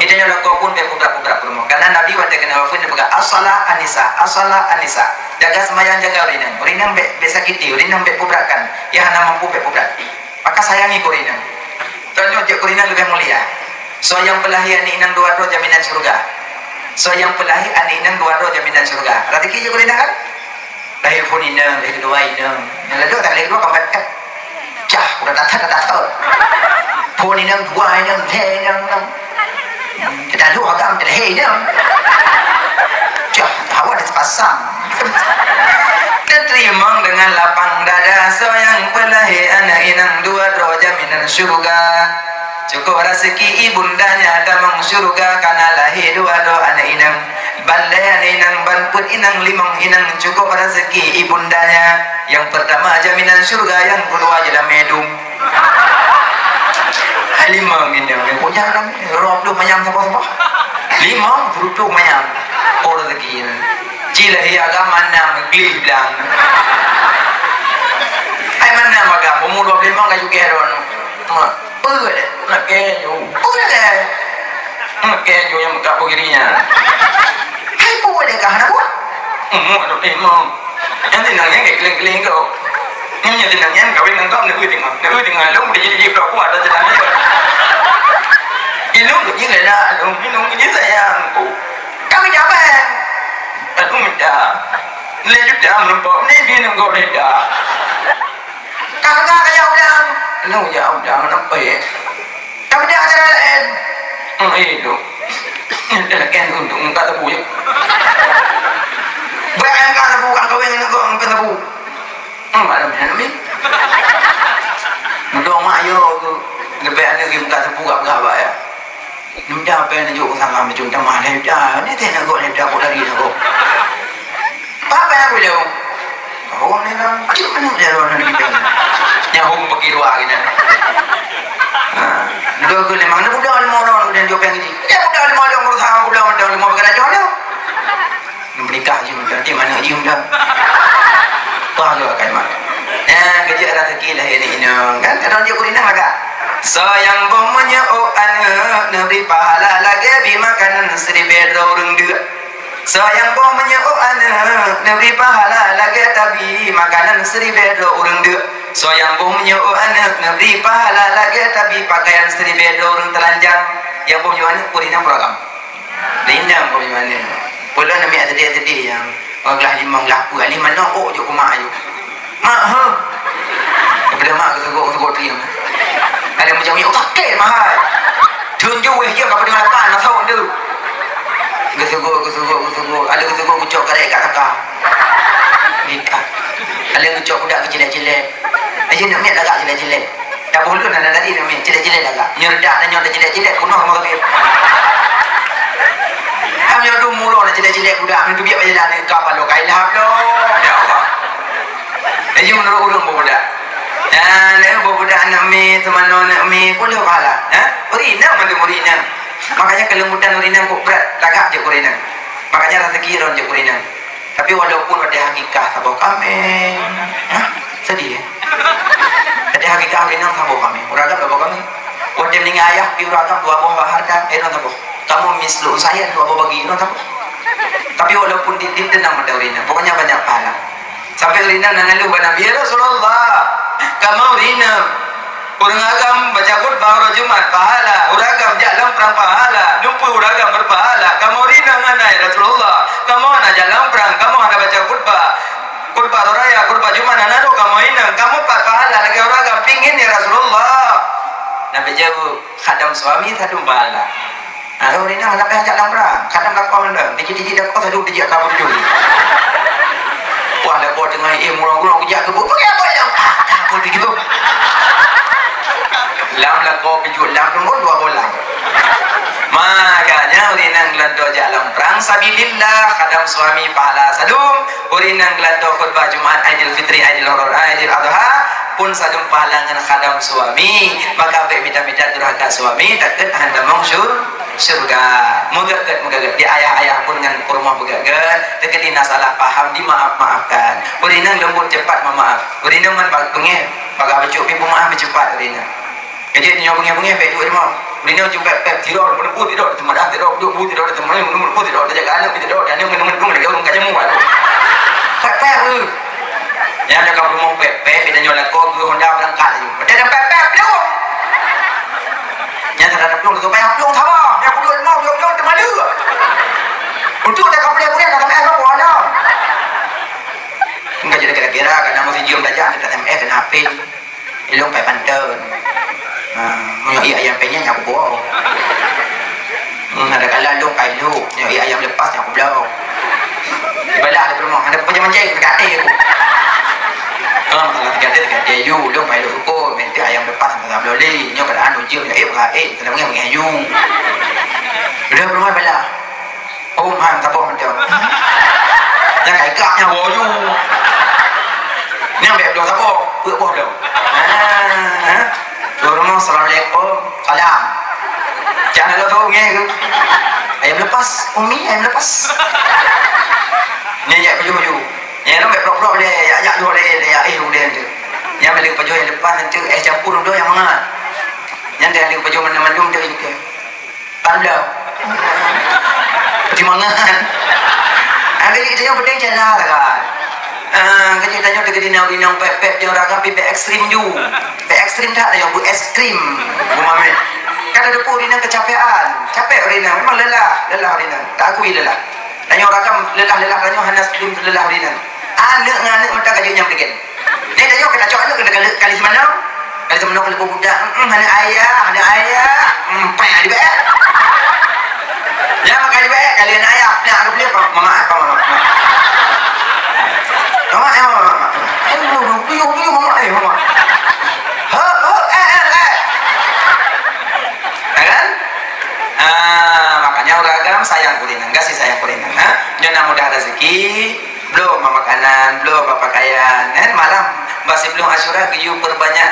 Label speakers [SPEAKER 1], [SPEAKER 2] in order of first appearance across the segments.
[SPEAKER 1] Kita yang kau pun berpura-pura rumah. Karena Nabi waktu kena wafat dia berkata asalah anisa. Jaga semayang jaga urinang besakiti, urinang bepubrakan. Ya hana mampu bepubrak. Maka sayangi urinang. Ternyata dia urinang lebih mulia. So yang pelahi ani inang dua jaminan surga. So yang pelahi ani inang dua jaminan surga. Ratiki je urinang kan? Lahir pun inang, lahir kedua inang. Yang lalu tak lahir kedua kambat kan? Cah, udah datang. Pun inang dua inang, kita lu agam jadi inang. Cah, hawa dipasang. Dan terima dengan lapang dada. So yang pelahi anak inang dua jaminan surga. Cukup rezeki ibundanya damang surga karena lahir dua anak inang. Balai inang banput inang limang inang cukup rezeki ibundanya. Yang pertama jaminan surga, yang kedua jalan medum. Limang inang yang punya orang rob lu mayang siapa limang beruduk mayang rezeki ini. Cila agama nama glih bilang. Ai mana maga umur 25 kayu keron. Nak kenyo yang muka begininya. Hai boleh kah nak buat? Memang. Yang tinangnya kayak keling-keling kau. Yang tinangnya kawin nangkap nak tinggal lu jadi berapa ada jalannya. Ilmu tu ni ada, ilmu ni sayang. Kami jabat. Aku minta. Lejut dah melempar ni dia nunggu reda. Kakak kaya udang. Lu ya udang nampai. Kami dah acara lain. Itu. Ini dah kan untuk muka tebu ya. Bayang kata tebu kan kawin dengan kau muka tebu. Malam ni. Mudah mak yo tu. Lebih ada lagi muka tebu kat berapa ya. Minta apa yangjuk sama macam tamah dah. Ni teh nak kau dari nak. Apa yang boleh? Oh ni lah. Macam mana dia orang ni kita? Nyahung pakai dua kita. Dua ke lima, ni budak lima orang kemudian jawab yang ini. Ya budak lima orang berusaha, budak lima bergerak jauh dia. Menikah je muda, di mana je muda. Wah tu akan mak. Kerja rezeki lah ini kan? Ada dia kurinang agak. Sayang bomnya oh anak nabi pahala lagi bimakanan seribu orang dua. Sayang bomnya oh anak nabi pahala lagi tapi makanan seribu orang dua. Sayang bomnya oh anak nabi pahala lagi tapi pakaian seribu orang telanjang. Yang bomnya mana kurinang program. Lindang bomnya mana. Pula nabi ada dia yang orang limang laku ni mana oh je kumak ayu. Mak ha. Kepada mak keteguk triang. Ada macam ni okey mahal. Tunjuk weh dia kepada lapan nak tahu tu. Keteguk. Ada keteguk ucap karek kat kakak. Nikah. Ada ucap budak kecil-kecil. Aje nak miat agak jelek-jelek. Tak boleh nak tadi nak miat jelek-jelek agak. Nyerdak dan nyerdak jelek-jelek kuno sama kaki. Kami ada murah nak jelek-jelek budak ni tu biar berjalan ni kapal lo kailap lo. Ya Allah. Aje menurut urang budak. Dan budak nak teman nak boleh pahala. Urinang mana urinang. Makanya kelembutan urinang kok berat lagak je urinang. Makanya rezeki ron je urinang. Tapi walaupun ada hakikat sabuk kami. Sedih ya. Ada hakikat urinang sabuk kami. Uragam sabuk kami. Wadah ni ayah pi uragam dua buah harga sabuk. Kamu mislu saya dua buah bagi sabuk. Tapi walaupun ditendang pada urinang, pokoknya banyak pahala. Sampai urinang dengan lu Nabi Rasulullah. Kamu urinang. Orang agam baca khutbah orang Jumat pahala. Orang agam jalan perang pahala. Lupa orang agam berpahala. Kamu urinang anai Rasulullah. Kamu anak jalan perang. Kamu anak baca khutbah. Khutbah raya, khutbah Jumat anak tu kamu urinang. Kamu pahala lagi orang agam pingin ya Rasulullah. Nabi jawab, khadam suami satu pahala. Nah, urinang anak yang jalan perang. Khadam kakak anda. Dikit-dikit dah kau satu dijak kabur dulu. Wah, dah kau tengah murang-murang kejak kebun. Pakai apa yang? Kabur dulu. Lam lah kau pijul lam tu dua bola. Makanya urinang gelado jalan perang sabilillah khadam suami pahala sadum. Urinang gelado khutbah Jumat Aidil Fitri Aidil Adha pun sadum pahala dengan khadam suami. Maka baik minta-minta durhaka suami takut anda mangsur surga. Moga-moga di ayah-ayah pun dengan kurma begagat deketina salah paham dimaaf-maafkan. Urinang lembut cepat memaaf. Urinang man bag pengeh baga becuk pi pemaaf cepat urinang. Kerja ni nyobong-nyobong baik duit mau. Ini juga pep tidur, menunggu tidur, cuma dah tidur, menunggu tidur, cuma menunggu tidur, dia jaga anak tidur, dia menunggu lagi orang kaca muat. Pep tu. Yang dia kau mau pep, dia nyolat kau ke Honda berangkat tu. Dia dah pep tu. Yang terhadap tu pep tu sama. Dia kudu mau jauh tempat dia. Untuk dia kau boleh kata pep kau ada. Enggak jadi kira-kira karena mesti cium saja kita MF dan HP. Ilong pep panten. Nyoi ayam penyet aku bawa. Ada kala lu kai lu, nyoi ayam lepas aku belau. Ibadah ada rumah, ada pancing-pancing dekat aku. Kalau dekat you, lu kai lu ko, minta ayam lepas tak belau li, nyo keadaan ujiu nyoi berkai, dalam ngeng you. Udah rumah bala. Oh, ham tak apa macam. Yang kai kaknya bawa you. Ni ambil belau tak apa, buat belau. Rumah Assalamualaikum, salam. Jangan lupa tahu ke? Ayam lepas, umi ayam lepas. Ni ya baju. Ni nak berprok le, ya dua le, ya boleh tu. Yang beli baju yang lepas nanti campur dua yang mana? Yang dia beli baju mana-mana tu juga. Tanda. Pertimbangan. Ada kita yang penting jalan kan. Kerja tanya dekat dinau pep yang raga pi ekstrim ju. Pe ekstrim tak yang bu es krim. Mama kata depu rina kecapean. Capek rina memang lelah rina. Tak akui lelah. Tanya raga lelah tanya hanya sebelum lelah rina. Anak mata kerja yang bikin. Ni tanya kata cok anak kena kali semana. Kali semana kalau budak hanya ayah. Pai di bae. Ya makan di bae kali anak ayah. Nak aku beli apa? Mama apa mama? Mama. Mama. Kan? Makanya orang sayang kulinan, kasih sayang kulinan. Jangan mudah rezeki, belum makanan, belum pakaian. Kan malam masih belum Asyura, you perbanyak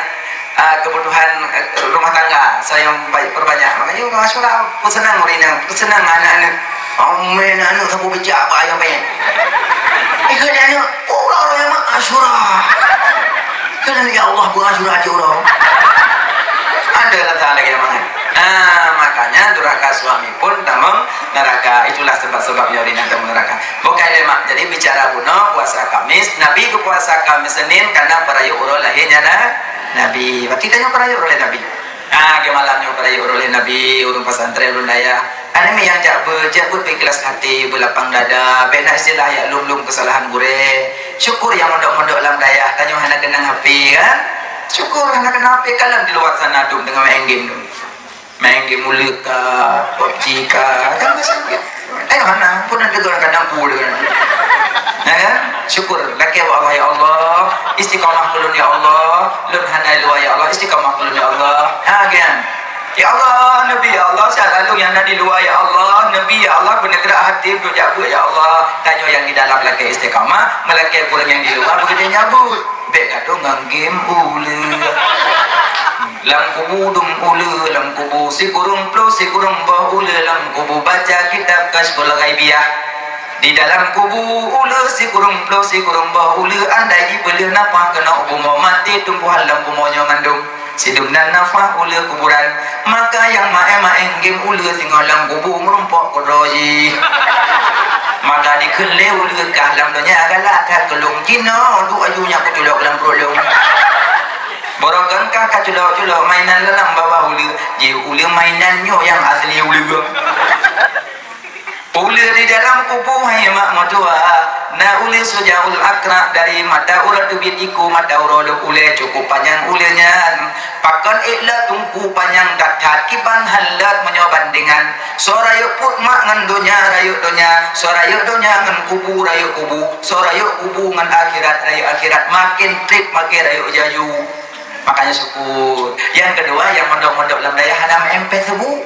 [SPEAKER 1] kebutuhan rumah tangga. Saya perbanyak. Makanya orang Asyura pun senang kulinan, senang anak-anak. Amin, anak sabu bijak apa ayam banyak. Ikan anak orang yang Asyura. Kerana ya Allah buat Asyura aja orang. Ada lah lagi namanya. Makanya durhaka suami pun tamang neraka. Itulah sebab-sebabnya orang yang tamang neraka. Bukan lemak. Jadi bicara bunuh puasa Kamis. Nabi ke puasa Kamis Senin karena perayu urul lahirnya Nabi. Berarti tanya perayu oleh Nabi. Gemalamnya perayu oleh Nabi. Urung pesantren urung daya. Ada yang jabut ikhlas hati, berlapang dada, bena istilah ya lum kesalahan gure. Syukur yang mondok-mondok dalam daya, tanya anak kenang HP kan? Syukur anak kenang HP kalam di luar sana dum dengan main game dum. Main game mulut ka, PUBG ka, kan masih. Ayo anak pun ada orang kadang pul dengan. Ya kan? Syukur laki Allah ya Allah, istiqamah kulun ya Allah, lun hanai luar ya Allah, istiqamah kulun ya Allah. Kan? Ya Allah, Nabi ya Allah, saya lalu yang ada di luar ya Allah, Nabi ya Allah, bergerak hati, berjaga ya Allah. Tanya yang di dalam laki istiqamah, melaki kurang yang di luar, begitu nyabut. Baik kata nganggim ule. Lam kubu dum ule, lam kubu si kurung pro, si kurung bah ule, lam kubu baca kitab Kasyful Ghaibiyah. Di dalam kubu ule, si kurung pro, si kurung bah ule, andai boleh napa kena ubumo mati, tumbuhan lampu monyo ngandung. Sidum dan nafah ule kuburan, maka yang enggim ule tinggal dalam kubur merumpok kuroji. Maka dikele ule ke alam dunia galak kat kelung Cina, du ayunya kuculok dalam prolong. Borokan kakak culok mainan dalam bawah ule, je ule mainannya yang asli ule. Ule di dalam kubur hai mak madua. Na ule sujaul akra dari mata urat bitiku mata urolo ule cukup panjang ulenya pakan ikla tungku panjang datat kiban halat menyobandingan sorayo put mak ngan rayu donya sorayo donya ngan kubu rayu kubu sorayo kubu ngan akhirat rayu akhirat makin trip makin rayu jayu. Makanya syukur. Yang kedua yang mondok-mondok dalam daya hadam MP sebu.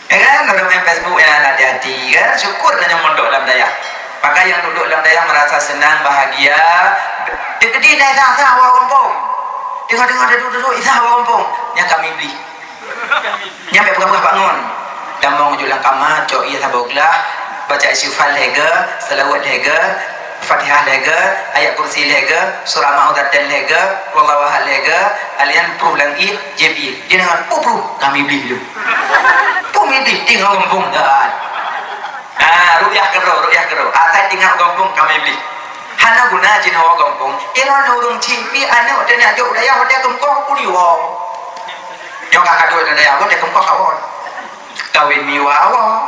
[SPEAKER 1] Ya kan, dalam MP sebu yang hati-hati kan, syukur dan yang mondok dalam daya. Maka yang duduk dalam daya merasa senang, bahagia. Dikedi dah sah awak kampung. Dengar-dengar ada duduk sah awak kampung. Yang kami beli. Nyampe pegang bangun. Dan mau jualan kamar, cok ia saboglah. Baca istighfar lega, selawat lega. Fatihah lega, ayat kursi lega, surah Ma'udaten lega, wallahu ahad lega, alian pruh lagi JP. Dia dengan pruh kami beli dulu. Kami beli tinggal kampung dah. Rupiah kero. Asal tinggal kampung kami beli. Hana guna cina wa kampung. Iran orang cipi ane hotel ni ada daya hotel kampung puri wa. Yang kakak dua daya hotel kampung kawan. Kawin miwa wa.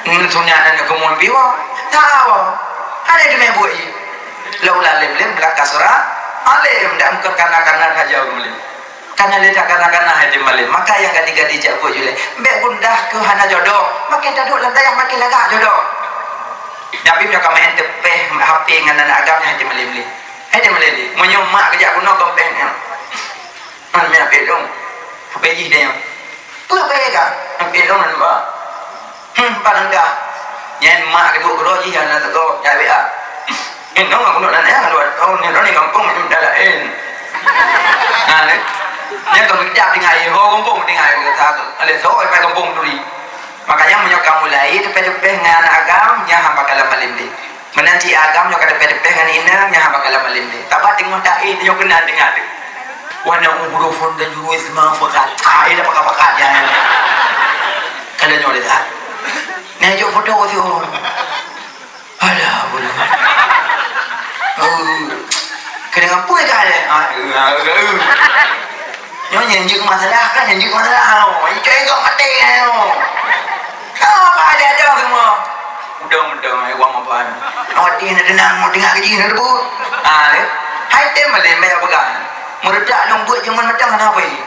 [SPEAKER 1] Sunyanan kemun biwa. Tahu. Ada di mebuai. Laulah lem belakang surah. Alem dah mungkin karena saja umlim. Karena dia karena haji malim. Maka yang gadi jago jule. Mbak bundah ke hana jodoh. Makin daduk lentayah makin lagak jodoh. Nabi punya kamain tepeh HP dengan anak agama haji malim li. Haji malim li. Menyomak kerja guna kompengnya. Mana mana pedong. HP dia yang. Apa ya? Pedong nampak. Paling dah. Yang mak kedua keroji yang nak tahu ya biar. Ini orang nak nanya kan orang ni kampung macam dah lain. Nah ni, dia kalau kerja tinggal orang kampung tinggal kita, ada seorang pergi kampung tu ni. Makanya menyokong mulai tepi-tepi dengan agam yang hamba kalam malim ni. Menanti agam yang tepi-tepi dengan ina yang hamba kalam malim ni. Tak batin mata ini yang kena dengar. Wana hurufun dan juruis mafakat. Ini dah pakat ya. Kalau nyoleh dah. Nah, jauh foto tu. Alah, boleh. Kena apa dah? Nyanyi masalah kan, nyanyi masalah. Itu yang kau mati kan. Apa ada semua. Mudah-mudah, wang apa? Mati nak tenang, mau tengah kerja nak bu. Hai tem boleh mai apa kan? Meredak lembut zaman matang apa ini?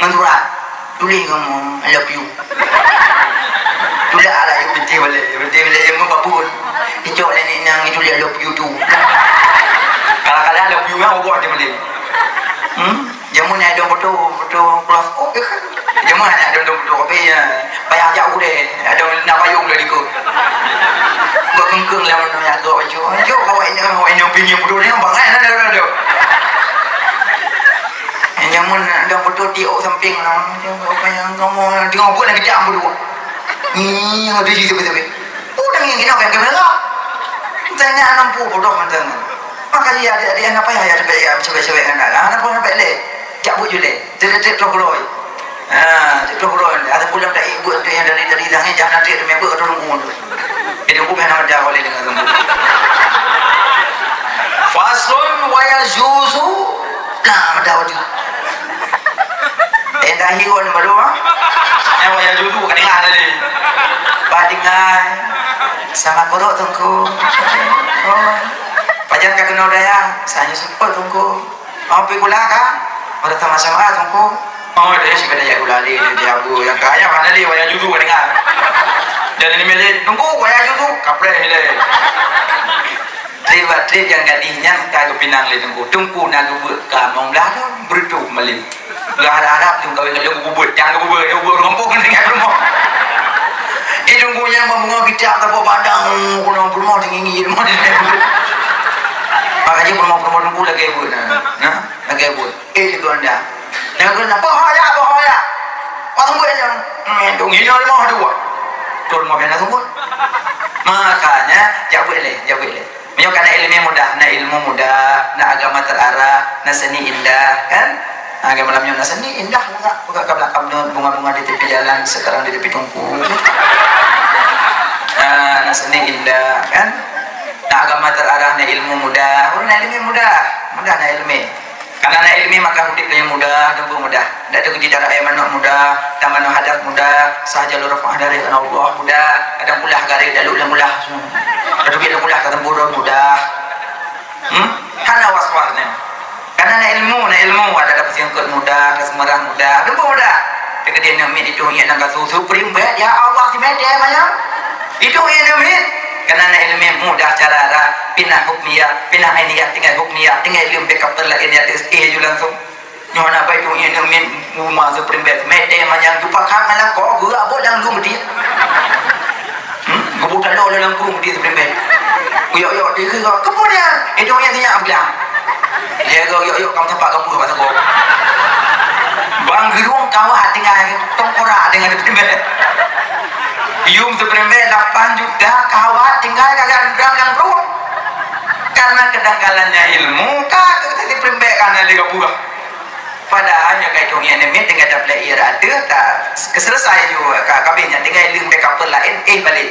[SPEAKER 1] Mensurat. Tulis kamu, I love you. Tulis ala yang betul yang membabun. Hijau dan inang itu dia love you tu. Kalau love you yang buat dia boleh. Jamu ni ada betul plus. Oh, jamu ni ada betul tapi payah jauh deh. Ada nak payung dah ikut. Buat kengkeng lah mana yang agak baju. Jo kawan yang pinjam betul ni bangai ada. Jamu ada betul tiok samping lah. Yang kamu tengok pun nak kejam berdua. Ni yang ada di tepi-tepi. Udah yang kena yang kamera. Tengah nampu bodoh macam tu. Maka dia ada apa ya cewek-cewek anak pun sampai le. Cabut je le. Terus terus ada pulang dari ibu tu yang dari tangan jangan nanti ada member orang umum. Jadi aku pernah ada oleh dengan kamu. Faslun wa yajuzu. Nah, ada wajib. Dah hiron baru ah. Yang wa yajuzu kan ada ni. Badingan sama korok tungku. Oh. Pajan ka kenal daya, saya support tungku. Mau pergi gula ka? Ada sama-sama tungku. Oh, dia sih pada gula dia abu yang kaya mana dia waya judu dengar. Dan ini milik tungku waya judu kapre hele. Trip yang gadihnya ka Pinang le tungku nak buat ka monglah tu berdu malin. Lah harap tunggu kalau bubut jangan bubut rompok dengan rumah. Hidung punya membawa kita ke padang kuno rumah tinggi rumah ni. Makanya rumah tunggu lagi buat, nah lagi buat. Itu anda. Yang kena bahaya. Apa tunggu yang tunggu ini rumah dua. Tu rumah yang tunggu. Makanya jauh le. Menyok nak ilmu mudah, nak agama terarah, nak seni indah, kan? Agama malamnya nak seni indah lah. Buka ke belakang bunga-bunga di tepi jalan, sekarang di tepi tungku. Nak seni indah kan, nak agama terarah, nak ilmu mudah. Orang nak ilmu mudah nak ilmu. Karena nak ilmu maka hidup yang mudah, tunggu mudah. Tak ada kejidan ayat manuk mudah, taman hadap mudah, sahaja lurufah dari Allah mudah. Kadang mulah garis dalu dan mulah semua. Kadang kita mulah kata bodoh mudah. Hana waswarnya. Karena nak ilmu ada dapat singkut mudah, kesemerah mudah, tunggu mudah. Kemudian nak itu yang nak susu primbet ya Allah di media macam. Itu ilmu karena ilmu mudah cara pindah hukmiyah pindah ainiyah tinggal hukmiyah tinggal ilmu backup terlain ya tes je langsung nyona apa itu ilmu rumah seprimbet mete macam jumpa kan malam kau gerak bolang lu mesti kebutan lo dalam kurung mesti seprimbet yo dia ke kemudian itu yang dia bilang dia yo kamu tempat kamu apa tu bang gerung kau tinggal tongkorak dengan seprimbet Yung sebenarnya 8 juta kawat tinggal kagak gram yang perut. kadang-kalanya ilmu kagak tadi perembekan ada buah padahalnya kayak dong yang nemet dengan dapat ira ada tak keselesai juga kabinnya dengan ilmu backup lain balik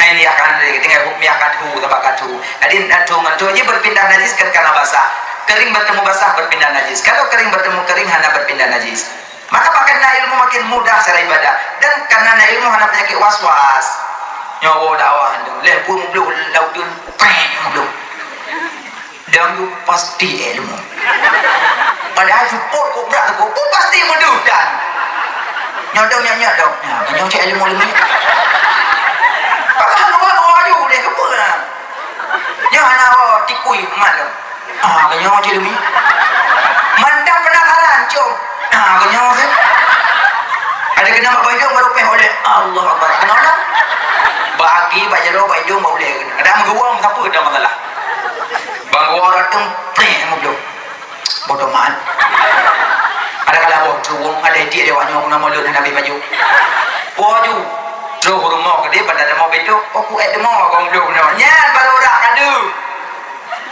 [SPEAKER 1] ini akan dengan hukum akan tu tabak tu adin tu je berpindah najis kan karena basah kering bertemu basah berpindah najis kalau kering bertemu kering hanya berpindah najis maka karena ilmu makin mudah secara ibadah dan karena ilmu hanya penyakit was-was nyawa dakwah lepun belum lautun belum dan you pasti ilmu padahal support kok berat kok pasti mudah nyodong nyodong cek ilmu padahal waju deh ke pula jangan awak tikui mat kanyang cek ilmu mandang penasaran cok kanyang kan ada kena mak baju baru peh oleh Allah Akbar kenapa bagi baju baju mau boleh ada menggawang apa ada masalah bang orang template mobil bodoh mat ada kalau bodoh ada dia dewanya aku nama lu nabi baju baju jauh rumah ke dia pada mau bedo aku mau kau belum namanya baru orang kadu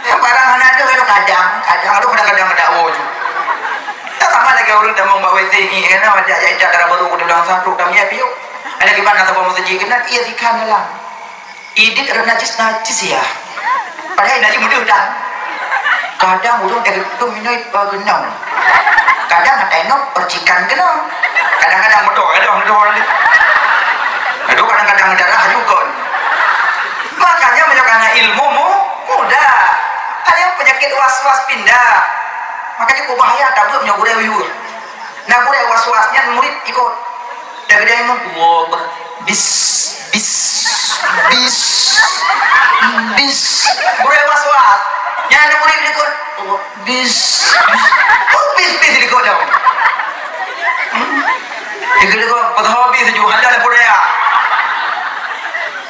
[SPEAKER 1] yang barang ada kalau kadang ada kadang ada baju tak sama lagi orang dah mau bawa ini kena ada aja cara baru aku dalam satu kami apiu ada gimana tak mau masjid kena ia dikan dalam ini kerana najis ya padahal najis mudah dah kadang urung itu minum genang kadang ada enok percikan genang kadang-kadang betul kadang-kadang darah juga makanya menjaga ilmu mudah ada yang penyakit was-was pindah makanya kau bahaya tak boleh menyogure wiur nah boleh was-wasnya murid ikut dari dia yang bis boleh was-was yang ada murid ikut bis ikut dong ikut pada hobi sejuk anda boleh ya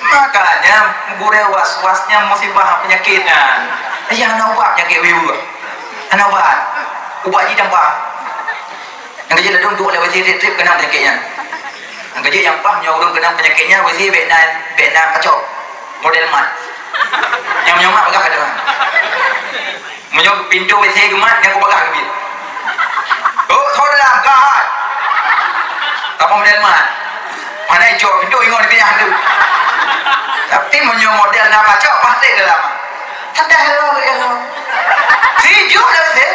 [SPEAKER 1] makanya boleh was-wasnya musibah penyakitan yang nak ubat penyakit wiur anak ubat je dampak yang kerja dah duduk lewat trip kena penyakitnya yang kerja yang pahnya orang kena penyakitnya wisi Vietnam kacau model mat yang menyomak bagah ada menyok pintu WC gemat yang aku bagah ke thoi dalam kahat apa model mat mana hijau pintu ingat di pindah tu tapi menyok model nak kacau pasti dalam tak ada hello hijau dah betul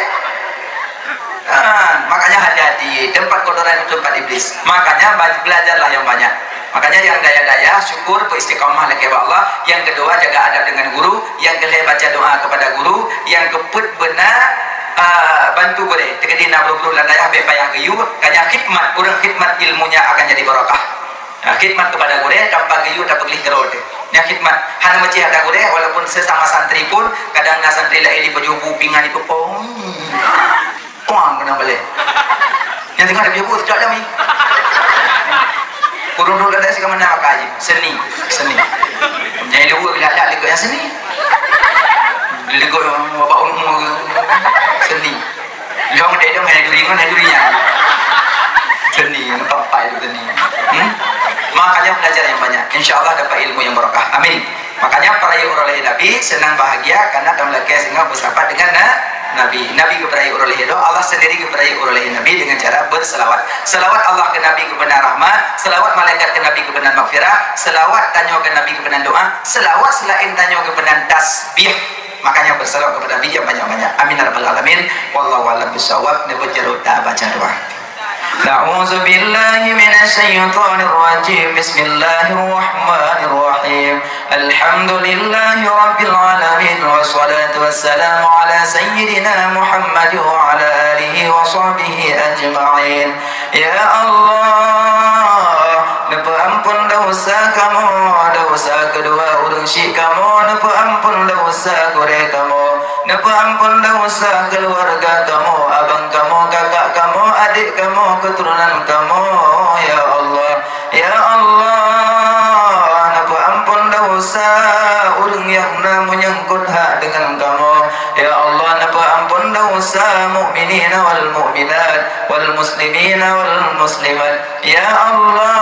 [SPEAKER 1] makanya hati-hati tempat kotoran itu tempat iblis makanya belajarlah yang banyak makanya yang daya-daya syukur beristiqamah kepada Allah yang kedua jaga adab dengan guru yang kedua baca doa kepada guru yang keput benar bantu boleh tegedina guru dan daya payah geyu kanya khidmat orang khidmat ilmunya akan jadi barokah khidmat kepada guru tanpa geyu tak pergi kerod yang khidmat hanya macam ada guru walaupun sesama santri pun kadang santri lain di baju kupingan itu puang kena balik yang tengah ada baju tidak ada mi kurung dulu ada sikap mana maka aja seni jadi dua bila ada ligo yang seni ligo bapak umum seni ligo ada dong ada durinya seni apa itu seni makanya belajar yang banyak insyaallah dapat ilmu yang barokah amin makanya para oleh Nabi senang bahagia karena mereka sehingga bersahabat dengan Nabi kepada oleh Allah sendiri kepada oleh Nabi dengan cara berselawat Allah ke Nabi kebenar rahmat selawat malaikat ke Nabi kebenar maghfirah selawat tanya ke Nabi kebenar doa selawat selain tanya kebenar tasbih makanya berselawat kepada Nabi yang banyak-banyak amin ya rabbal alamin wallahu a'lam bishawab nebujur baca doa A'udzu billahi minasy syaithanir rajim. Bismillahirrahmanirrahim. Alhamdulillahi rabbil alamin wassalatu wassalamu ala sayyidina Muhammad wa ala alihi wa sahbihi ajma'in. Ya Allah, napa ampun dosa kamu, dosa kedua urang syik kamu, napa ampun dosa gore kamu, napa ampun dosa keluarga kamu, abang kamu, kakak kamu, adik kamu, keturunan kamu. Ya Allah, ya Allah, napa ampun dosa urang yang menyangkut hak dengan kamu. Ya Allah, napa ampun dosa mukminina wal mukminat wal muslimina wal muslimat. Ya Allah,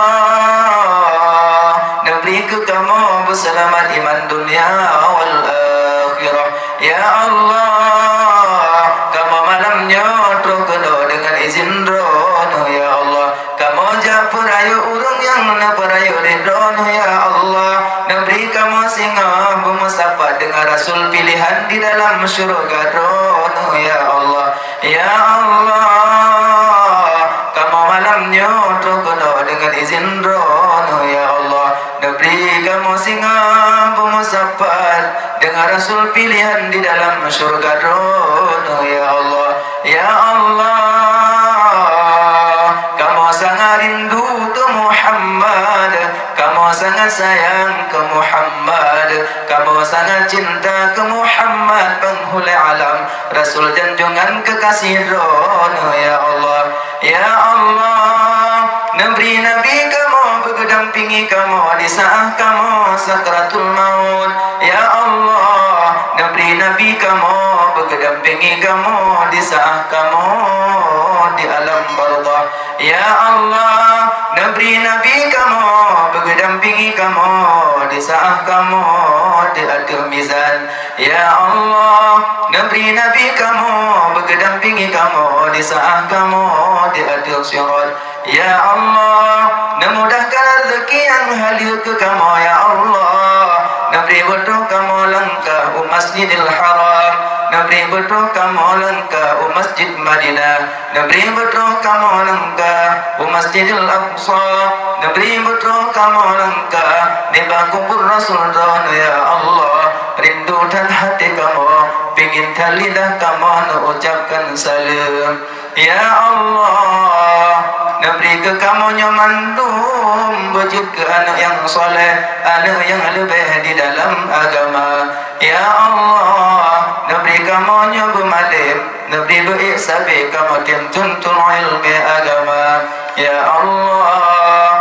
[SPEAKER 1] nabri ke kamu berselamat iman dunia wal akhirah. Ya Allah, ridho ya Allah. Nabi kamu singa bermusafat dengan Rasul pilihan di dalam syurga rono ya Allah. Ya Allah, kamu malamnya tergoda dengan izin rono ya Allah. Nabi kamu singa bermusafat dengan Rasul pilihan di dalam syurga rono ya Allah. Ya Allah, kamu sangat rindu ke Muhammad, kamu sangat sayang ke Muhammad, kamu sangat cinta ke Muhammad, penghulu alam, Rasul junjungan kekasih rono ya Allah. Ya Allah, Nabi kamu berdampingi kamu di saat kamu sakratul maut. Ya Allah, Nabi kamu berdampingi kamu di saat kamu di alam barzakh. Ya Allah, Nabi kamu berdampingi kamu di saat kamu di adil mizan. Ya Allah, Nabi kamu berdampingi kamu di saat kamu di adil sirat. Ya Allah, memudahkan rezeki yang hadir ke kamu ya Allah. Nabi betul kamu langkah Masjidil Haram, Nabi betul kamu langkah Masjid Madinah, Nabi betul kamu langkah Masjidil Aqsa, Nabi betul kamu langkah di kubur Rasul ya Allah. Rindu dan hati kamu pingin lidah kamu ucapkan salam. Ya Allah, Nabi ke kamu nyamandum wujud ke anak yang soleh, anak yang lebih di dalam agama. Ya Allah, Nabi kamu nyabumalim, Nabi beriksabi kamu tuntul ilmi agama. Ya Allah,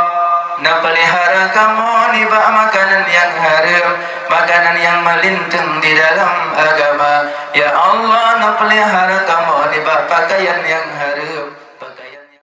[SPEAKER 1] napelihara kamu nibak makanan yang haram, makanan yang melinting di dalam agama. Ya Allah, napelihara kamu nibak pakaian yang haram.